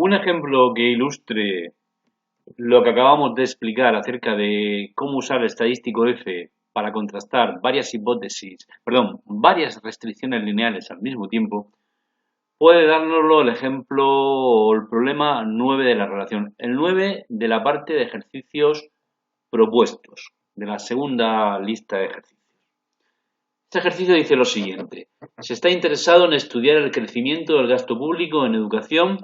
Un ejemplo que ilustre lo que acabamos de explicar acerca de cómo usar el estadístico F para contrastar varias restricciones lineales al mismo tiempo, puede dárnoslo el ejemplo o el problema 9 de la relación. El 9 de la parte de ejercicios propuestos, de la segunda lista de ejercicios. Este ejercicio dice lo siguiente: se está interesado en estudiar el crecimiento del gasto público en educación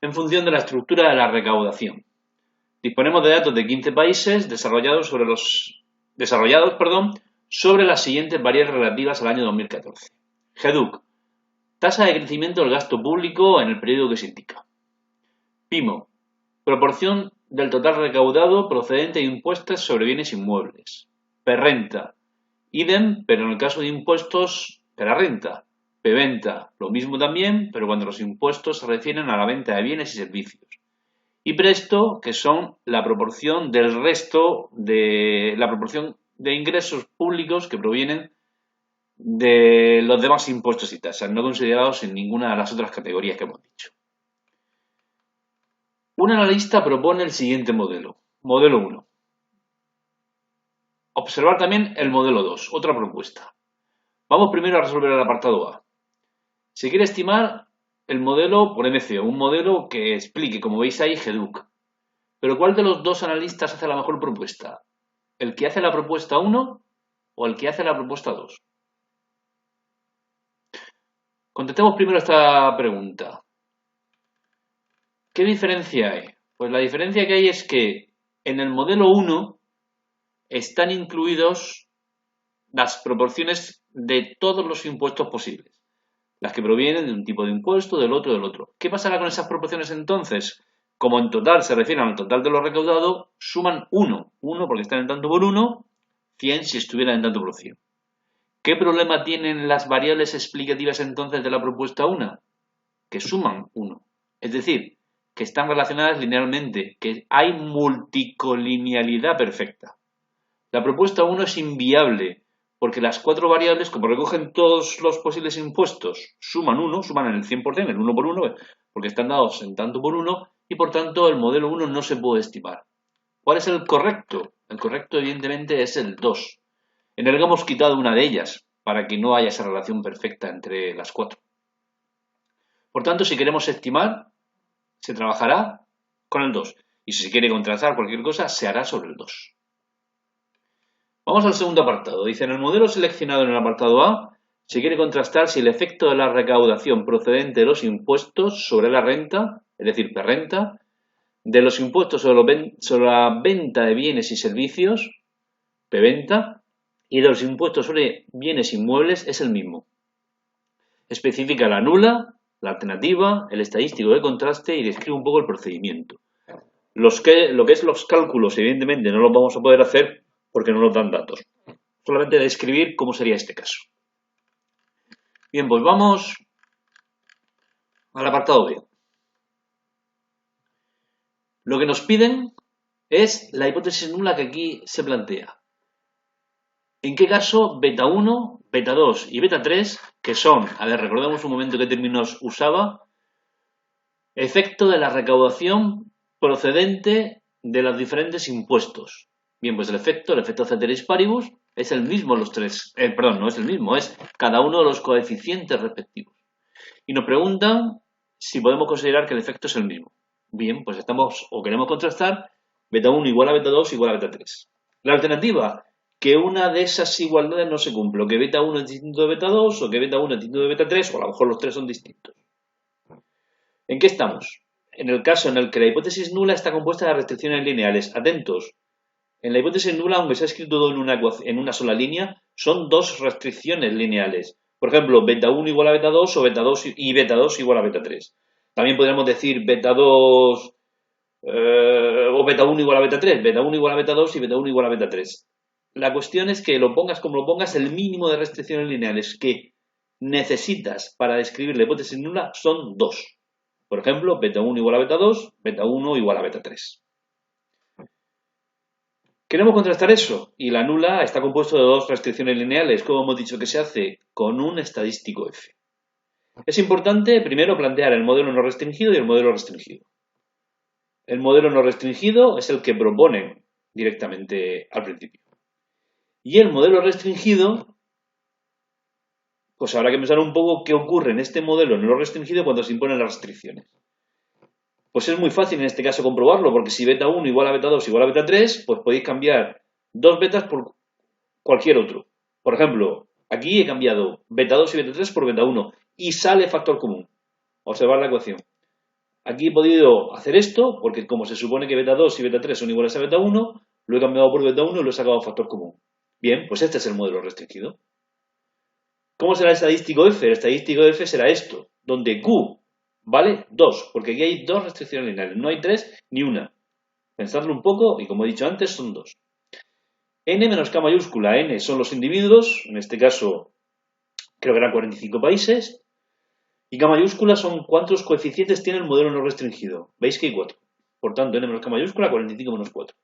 en función de la estructura de la recaudación. Disponemos de datos de 15 países desarrollados sobre las siguientes variables relativas al año 2014. GEDUC: tasa de crecimiento del gasto público en el periodo que se indica. PIMO: proporción del total recaudado procedente de impuestos sobre bienes inmuebles. PERRENTA: idem, pero en el caso de impuestos de la renta. PEVENTA: lo mismo también, pero cuando los impuestos se refieren a la venta de bienes y servicios. Y PRESTO, que son la proporción del resto de la proporción de ingresos públicos que provienen de los demás impuestos y tasas, no considerados en ninguna de las otras categorías que hemos dicho. Un analista propone el siguiente modelo. Modelo 1. Observar también el modelo 2, otra propuesta. Vamos primero a resolver el apartado A. Se quiere estimar el modelo por MCO, un modelo que explique, como veis ahí, GEDUC. Pero ¿cuál de los dos analistas hace la mejor propuesta? ¿El que hace la propuesta 1 o el que hace la propuesta 2? Contestemos primero esta pregunta. ¿Qué diferencia hay? Pues la diferencia que hay es que en el modelo 1 están incluidos las proporciones de todos los impuestos posibles. Las que provienen de un tipo de impuesto, del otro, del otro. ¿Qué pasará con esas proporciones entonces? Como en total se refieren al total de lo recaudado, suman 1. 1 porque están en tanto por 1, 100 si estuvieran en tanto por 100. ¿Qué problema tienen las variables explicativas entonces de la propuesta 1? Que suman 1. Es decir, que están relacionadas linealmente, que hay multicolinealidad perfecta. La propuesta 1 es inviable, porque las 4 variables, como recogen todos los posibles impuestos, suman 1, suman en el 100%, el 1 por 1, porque están dados en tanto por 1, y por tanto el modelo 1 no se puede estimar. ¿Cuál es el correcto? El correcto, evidentemente, es el 2. En el que hemos quitado una de ellas, para que no haya esa relación perfecta entre las 4. Por tanto, si queremos estimar, se trabajará con el 2. Y si se quiere contrastar cualquier cosa, se hará sobre el 2. Vamos al segundo apartado. Dice, en el modelo seleccionado en el apartado A, se quiere contrastar si el efecto de la recaudación procedente de los impuestos sobre la renta, es decir, PERRENTA, de los impuestos sobre la venta de bienes y servicios, PEVENTA, y de los impuestos sobre bienes inmuebles es el mismo. Especifica la nula, la alternativa, el estadístico de contraste y describe un poco el procedimiento. Lo que es los cálculos, evidentemente, no los vamos a poder hacer porque no nos dan datos. Solamente describir cómo sería este caso. Bien, pues vamos al apartado B. Lo que nos piden es la hipótesis nula que aquí se plantea. ¿En qué caso beta 1, beta 2 y beta 3, que son, a ver, recordemos un momento qué términos usaba, efecto de la recaudación procedente de los diferentes impuestos? Bien, pues el efecto ceteris paribus, es el mismo los tres, no es el mismo, es cada uno de los coeficientes respectivos. Y nos preguntan si podemos considerar que el efecto es el mismo. Bien, pues queremos contrastar beta 1 igual a beta 2 igual a beta 3. La alternativa, que una de esas igualdades no se cumple, o que beta 1 es distinto de beta 2, o que beta 1 es distinto de beta 3, o a lo mejor los tres son distintos. ¿En qué estamos? En el caso en el que la hipótesis nula está compuesta de restricciones lineales. Atentos. En la hipótesis nula, aunque se ha escrito todo en una sola línea, son dos restricciones lineales. Por ejemplo, beta 1 igual a beta 2 o beta 2 y beta 2 igual a beta 3. También podríamos decir beta 2 o beta 1 igual a beta 3, beta 1 igual a beta 2 y beta 1 igual a beta 3. La cuestión es que lo pongas como lo pongas, el mínimo de restricciones lineales que necesitas para describir la hipótesis nula son 2. Por ejemplo, beta 1 igual a beta 2, beta 1 igual a beta 3. Queremos contrastar eso, y la nula está compuesto de dos restricciones lineales, como hemos dicho que se hace con un estadístico F. Es importante primero plantear el modelo no restringido y el modelo restringido. El modelo no restringido es el que proponen directamente al principio. Y el modelo restringido, pues habrá que pensar un poco qué ocurre en este modelo no restringido cuando se imponen las restricciones. Pues es muy fácil en este caso comprobarlo, porque si beta 1 igual a beta 2 igual a beta 3, pues podéis cambiar dos betas por cualquier otro. Por ejemplo, aquí he cambiado beta 2 y beta 3 por beta 1 y sale factor común. Observad la ecuación. Aquí he podido hacer esto, porque como se supone que beta 2 y beta 3 son iguales a beta 1, lo he cambiado por beta 1 y lo he sacado factor común. Bien, pues este es el modelo restringido. ¿Cómo será el estadístico F? El estadístico F será esto, donde Q vale 2, porque aquí hay dos restricciones lineales, no hay 3 ni una. Pensadlo un poco y como he dicho antes, son 2. N menos K mayúscula, N son los individuos, en este caso creo que eran 45 países, y K mayúscula son cuántos coeficientes tiene el modelo no restringido. Veis que hay 4. Por tanto, N menos K mayúscula, 45 menos 4.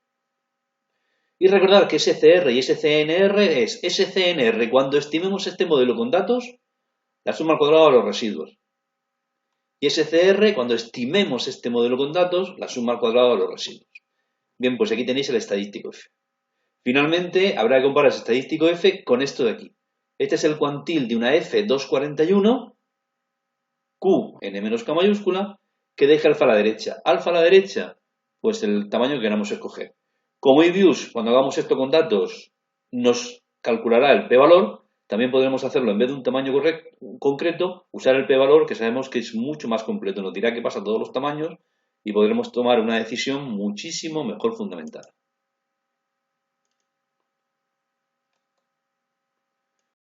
Y recordad que SCR y SCNR es SCNR cuando estimemos este modelo con datos, la suma al cuadrado de los residuos. Y SCR cuando estimemos este modelo con datos, la suma al cuadrado de los residuos. Bien, pues aquí tenéis el estadístico F. Finalmente, habrá que comparar ese estadístico F con esto de aquí. Este es el cuantil de una F241, Q, N menos K mayúscula, que deja alfa a la derecha. Alfa a la derecha, pues el tamaño que queramos escoger. Como eViews, cuando hagamos esto con datos, nos calculará el p-valor, también podremos hacerlo en vez de un tamaño concreto, usar el p-valor que sabemos que es mucho más completo. Nos dirá qué pasa a todos los tamaños y podremos tomar una decisión muchísimo mejor fundamentada.